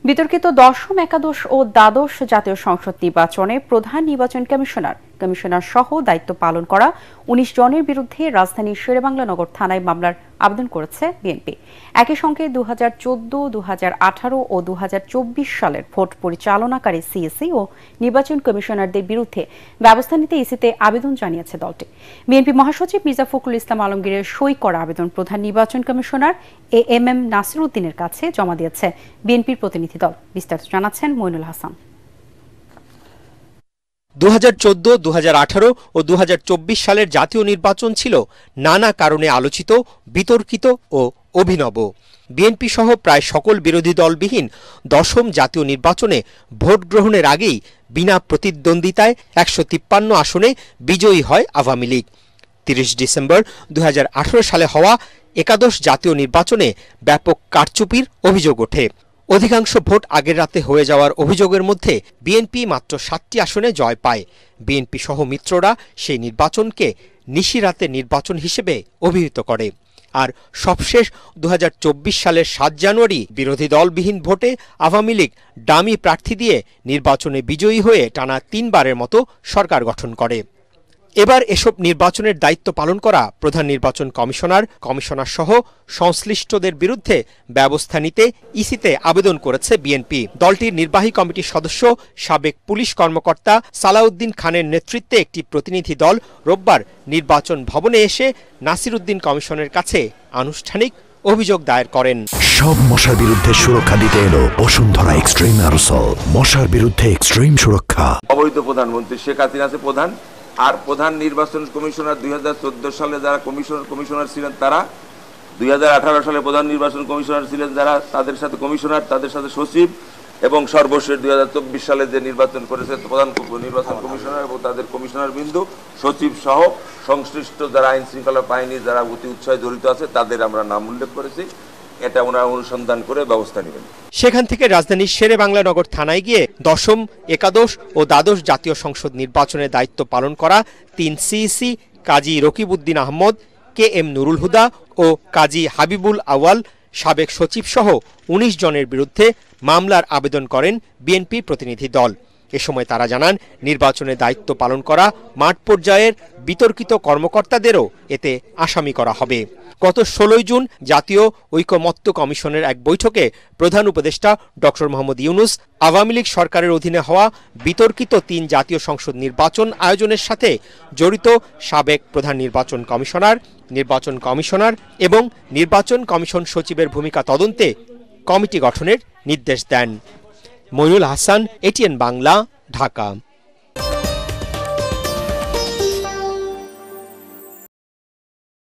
বিতর্কিত দশম, একাদশ ও দ্বাদশ জাতীয় সংসদ নির্বাচনে প্রধান নির্বাচন কমিশনার সহ দায়িত্ব পালন করা ১৯ জনের বিরুদ্ধে রাজধানীর শেরেবাংলা নগর থানায় মামলার আবেদন করেছে বিএনপি। একই সঙ্গে ২০১৪, ২০১৮ ও ২০২৪ সালের ভোট পরিচালনাকারী সিএসি ও নির্বাচন কমিশনারদের বিরুদ্ধে ব্যবস্থা নিতে ইসিতে আবেদন জানিয়েছে দলটি। বিএনপি মহাসচিব মির্জা ফখরুল ইসলাম আলমগীরের সই করা আবেদন প্রধান নির্বাচন কমিশনার এএমএম নাসির উদ্দিনের কাছে জমা দিয়েছে বিএনপির প্রতিনিধি দল। বিস্তারিত জানাচ্ছেন মইনুল হাসান। ২০১৪, ২০১৮ ও ২০২৪ সালের জাতীয় নির্বাচন ছিল নানা কারণে আলোচিত, বিতর্কিত ও অভিনব। বিএনপি সহ প্রায় সকল বিরোধী দলবিহীন দশম জাতীয় নির্বাচনে ভোট গ্রহণের আগেই বিনা প্রতিদ্বন্দ্বিতায় ১৫৩ আসনে বিজয়ী হয় আওয়ামী লীগ। ৩০ ডিসেম্বর ২০১৮ সালে হওয়া একাদশ জাতীয় নির্বাচনে ব্যাপক কারচুপির অভিযোগ ওঠে। অধিকাংশ ভোট আগের রাতে হয়ে যাওয়ার অভিযোগের মধ্যে বিএনপি মাত্র ৭টি আসনে জয় পায়। বিএনপি সহ মিত্ররা সেই নির্বাচনকে নিশিরাতের নির্বাচন হিসেবে অভিহিত করে। আর সবশেষ ২০২৪ সালের ৭ জানুয়ারি বিরোধী দলবিহীন ভোটে আওয়ামী লীগ ডামি প্রার্থী দিয়ে নির্বাচনে বিজয়ী হয়ে টানা ৩ বারের মতো সরকার গঠন করে। এবার এসব নির্বাচনের দায়িত্ব পালন করা প্রধান নির্বাচন কমিশনার সহ সংশ্লিষ্টদের বিরুদ্ধে ব্যবস্থা নিতে ইসিতে আবেদন করেছে বিএনপি। দলটির নির্বাহী কমিটির সদস্য সাবেক পুলিশ কর্মকর্তা সালাউদ্দিন খানের নেতৃত্বে একটি প্রতিনিধি দল রোববার নির্বাচন ভবনে এসে নাসির উদ্দিন কমিশনের কাছে আনুষ্ঠানিক অভিযোগ দায়ের করেন। সব মশার বিরুদ্ধে সুরক্ষা দিতে এলো বসুন্ধরা এক্সট্রিম অ্যারোসল, মশার বিরুদ্ধে এক্সট্রিম সুরক্ষা। অবৈধ প্রধানমন্ত্রী শেখ হাসিনা আছে প্রধান, আর প্রধান নির্বাচন কমিশনার ২০১৪ সালে যারা কমিশনার ছিলেন তারা, ২০১৮ সালে প্রধান নির্বাচন কমিশনার ছিলেন যারা, তাদের সাথে কমিশনার, তাদের সাথে সচিব, এবং সর্বশেষ ২০২৪ সালে যে নির্বাচন করেছে প্রধান নির্বাচন কমিশনার এবং তাদের কমিশনার বিন্দু সচিব সহ সংশ্লিষ্ট যারা আইন শৃঙ্খলা বাহিনী যারা অতি উৎসাহে জড়িত আছে তাদের আমরা নাম উল্লেখ করেছি। এটা ওনারা অনুসন্ধান করে ব্যবস্থা নেবেন। সেখান থেকে রাজধানীর শেরেবাংলা নগর থানায় গিয়ে দশম, একাদশ ও দ্বাদশ জাতীয় সংসদ নির্বাচনের দায়িত্ব পালন করা ৩ সিইসি কাজী রকিবউদ্দিন আহমদ, কে এম নুরুল হুদা ও কাজী হাবিবুল আওয়াল, সাবেক সচিব সহ ১৯ জনের বিরুদ্ধে মামলার আবেদন করেন বিএনপির প্রতিনিধি দল। এ সময় তারা জানান, নির্বাচনের দায়িত্ব পালন করা মাঠ পর্যায়ের বিতর্কিত কর্মকর্তাদেরও এতে আসামি করা হবে। গত ১৬ জুন জাতীয় ঐকমত্য কমিশনের এক বৈঠকে প্রধান উপদেষ্টা ডক্টর মোহাম্মদ ইউনূস আওয়ামী লীগ সরকারের অধীনে হওয়া বিতর্কিত ৩ জাতীয় সংসদ নির্বাচন আয়োজনের সাথে জড়িত সাবেক প্রধান নির্বাচন কমিশনার এবং নির্বাচন কমিশন সচিবের ভূমিকা তদন্তে কমিটি গঠনের নির্দেশ দেন। মইনুল হাসান, এটিএন বাংলা, ঢাকা।